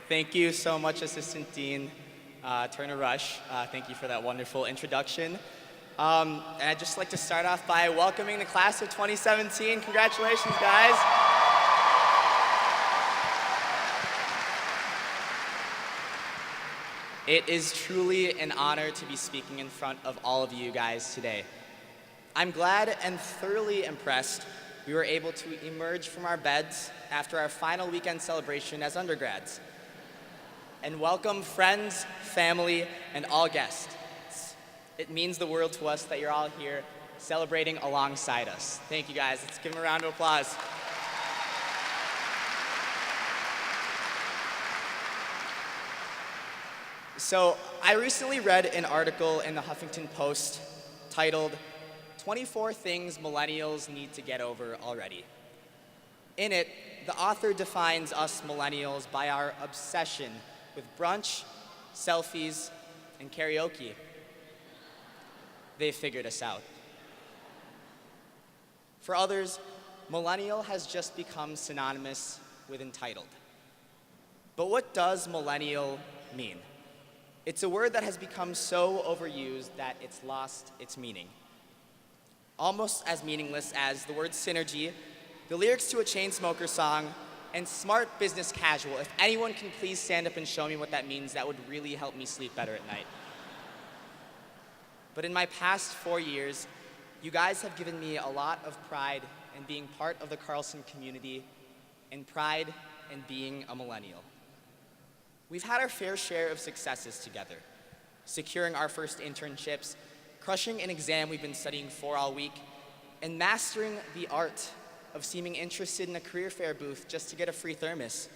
right, thank you so much, Assistant Dean Turner Rush. Thank you for that wonderful introduction. And I'd just like to start off by welcoming the class of 2017. Congratulations, guys. It is truly an honor to be speaking in front of all of you guys today. I'm glad and thoroughly impressed we were able to emerge from our beds after our final weekend celebration as undergrads and welcome friends, family, and all guests. It means the world to us that you're all here celebrating alongside us. Thank you, guys. Let's give them a round of applause. So I recently read an article in the Huffington Post titled, 24 Things Millennials Need to Get Over Already. In it, the author defines us millennials by our obsession with brunch, selfies, and karaoke. They figured us out. For others, millennial has just become synonymous with entitled. But what does millennial mean? It's a word that has become so overused that it's lost its meaning. Almost as meaningless as the word synergy, the lyrics to a Chainsmokers song, and smart business casual. If anyone can please stand up and show me what that means, that would really help me sleep better at night. But in my past 4 years, you guys have given me a lot of pride in being part of the Carlson community and pride in being a millennial. We've had our fair share of successes together, securing our first internships, crushing an exam we've been studying for all week, and mastering the art of seeming interested in a career fair booth just to get a free thermos.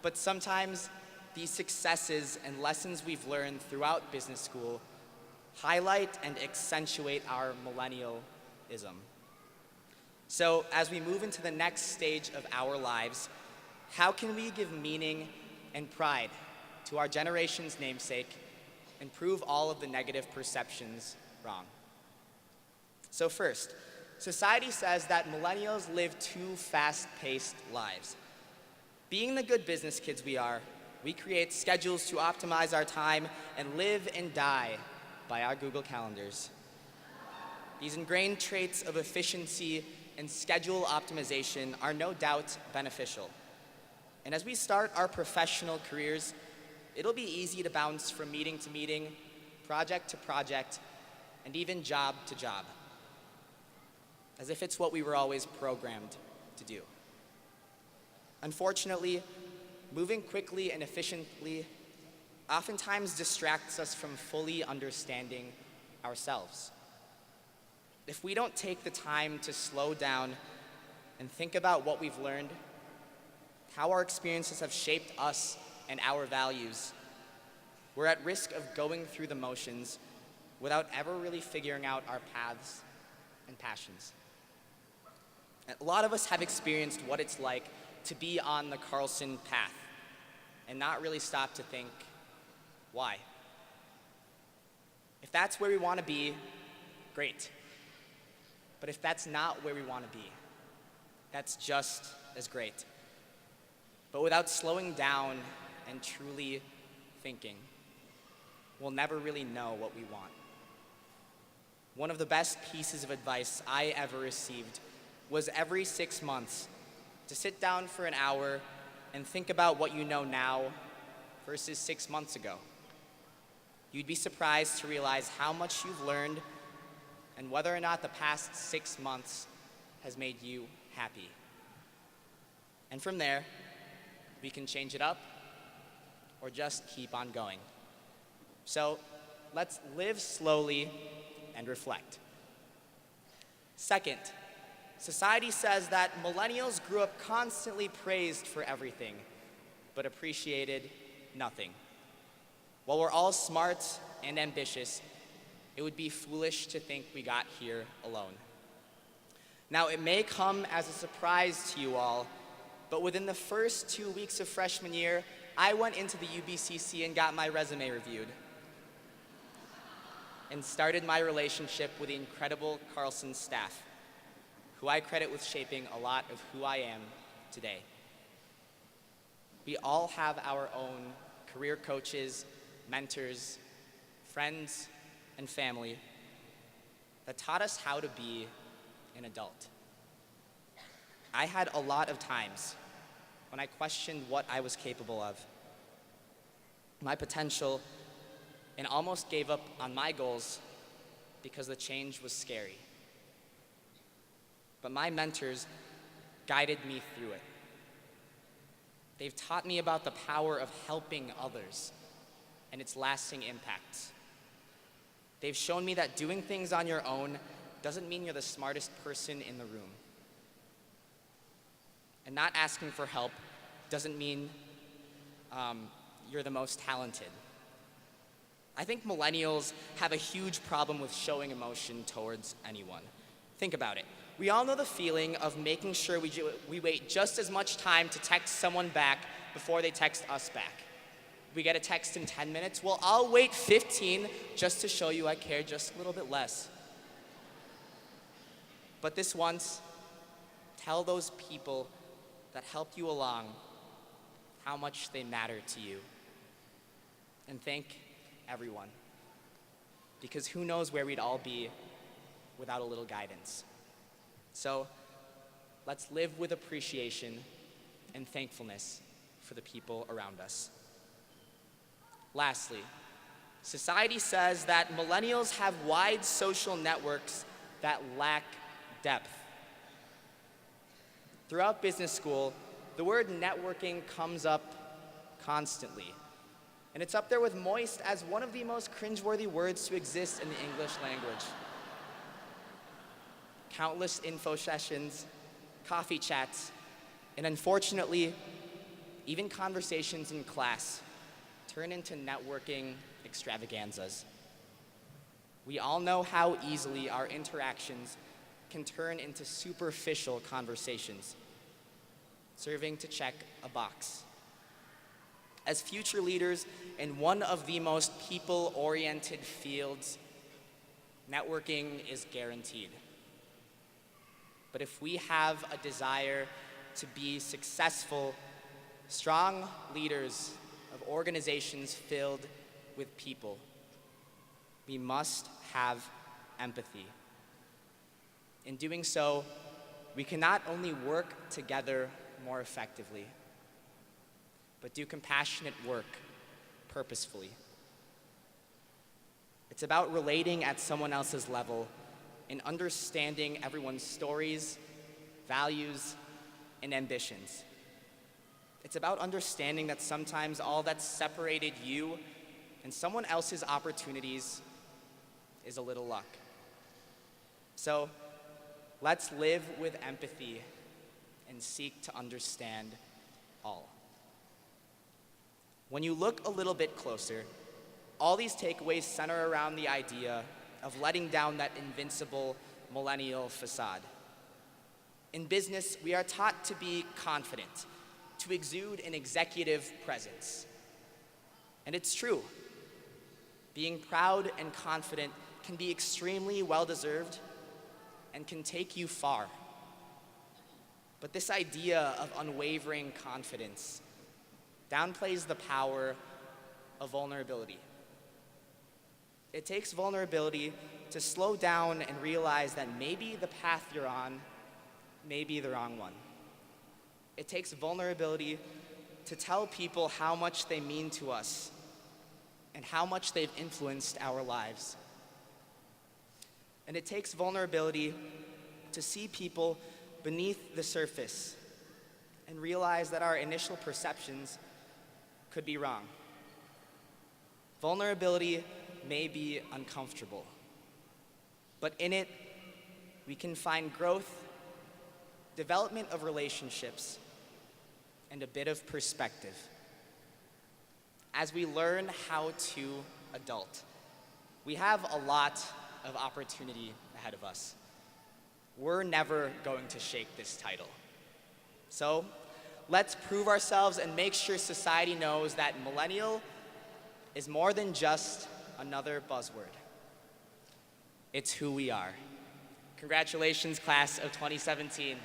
But sometimes these successes and lessons we've learned throughout business school highlight and accentuate our millennialism. So as we move into the next stage of our lives, how can we give meaning and pride to our generation's namesake and prove all of the negative perceptions wrong? So first, society says that millennials live too fast-paced lives. Being the good business kids we are, we create schedules to optimize our time and live and die by our Google Calendars. These ingrained traits of efficiency and schedule optimization are no doubt beneficial. And as we start our professional careers, it'll be easy to bounce from meeting to meeting, project to project, and even job to job, as if it's what we were always programmed to do. Unfortunately, moving quickly and efficiently oftentimes distracts us from fully understanding ourselves. If we don't take the time to slow down and think about what we've learned, how our experiences have shaped us and our values, we're at risk of going through the motions without ever really figuring out our paths and passions. A lot of us have experienced what it's like to be on the Carlson path and not really stop to think, why? If that's where we want to be, great. But if that's not where we want to be, that's just as great. But without slowing down and truly thinking, we'll never really know what we want. One of the best pieces of advice I ever received was every 6 months to sit down for an hour and think about what you know now versus 6 months ago. You'd be surprised to realize how much you've learned and whether or not the past 6 months has made you happy. And from there, we can change it up or just keep on going. So let's live slowly and reflect. Second, society says that millennials grew up constantly praised for everything, but appreciated nothing. While we're all smart and ambitious, it would be foolish to think we got here alone. Now, it may come as a surprise to you all, but within the first 2 weeks of freshman year, I went into the UBCC and got my resume reviewed and started my relationship with the incredible Carlson staff, who I credit with shaping a lot of who I am today. We all have our own career coaches, mentors, friends, and family that taught us how to be an adult. I had a lot of times when I questioned what I was capable of, my potential, and almost gave up on my goals because the change was scary. But my mentors guided me through it. They've taught me about the power of helping others and its lasting impacts. They've shown me that doing things on your own doesn't mean you're the smartest person in the room. And not asking for help doesn't mean you're the most talented. I think millennials have a huge problem with showing emotion towards anyone. Think about it. We all know the feeling of making sure we wait just as much time to text someone back before they text us back. We get a text in 10 minutes, well, I'll wait 15 just to show you I care just a little bit less. But this once, tell those people that helped you along how much they matter to you. And thank everyone, because who knows where we'd all be without a little guidance. So let's live with appreciation and thankfulness for the people around us. Lastly, society says that millennials have wide social networks that lack depth. Throughout business school, the word networking comes up constantly. And it's up there with moist as one of the most cringeworthy words to exist in the English language. Countless info sessions, coffee chats, and unfortunately, even conversations in class turn into networking extravaganzas. We all know how easily our interactions can turn into superficial conversations, serving to check a box. As future leaders in one of the most people-oriented fields, networking is guaranteed. But if we have a desire to be successful, strong leaders of organizations filled with people, we must have empathy. In doing so, we can not only work together more effectively, but do compassionate work purposefully. It's about relating at someone else's level and understanding everyone's stories, values, and ambitions. It's about understanding that sometimes all that's separated you and someone else's opportunities is a little luck. So let's live with empathy and seek to understand all. When you look a little bit closer, all these takeaways center around the idea of letting down that invincible millennial facade. In business, we are taught to be confident, to exude an executive presence. And it's true. Being proud and confident can be extremely well-deserved and can take you far. But this idea of unwavering confidence downplays the power of vulnerability. It takes vulnerability to slow down and realize that maybe the path you're on may be the wrong one. It takes vulnerability to tell people how much they mean to us and how much they've influenced our lives. And it takes vulnerability to see people beneath the surface and realize that our initial perceptions could be wrong. Vulnerability may be uncomfortable, but in it, we can find growth, development of relationships, and a bit of perspective. As we learn how to adult, we have a lot of opportunity ahead of us. We're never going to shake this title. So let's prove ourselves and make sure society knows that millennial is more than just another buzzword. It's who we are. Congratulations, class of 2017.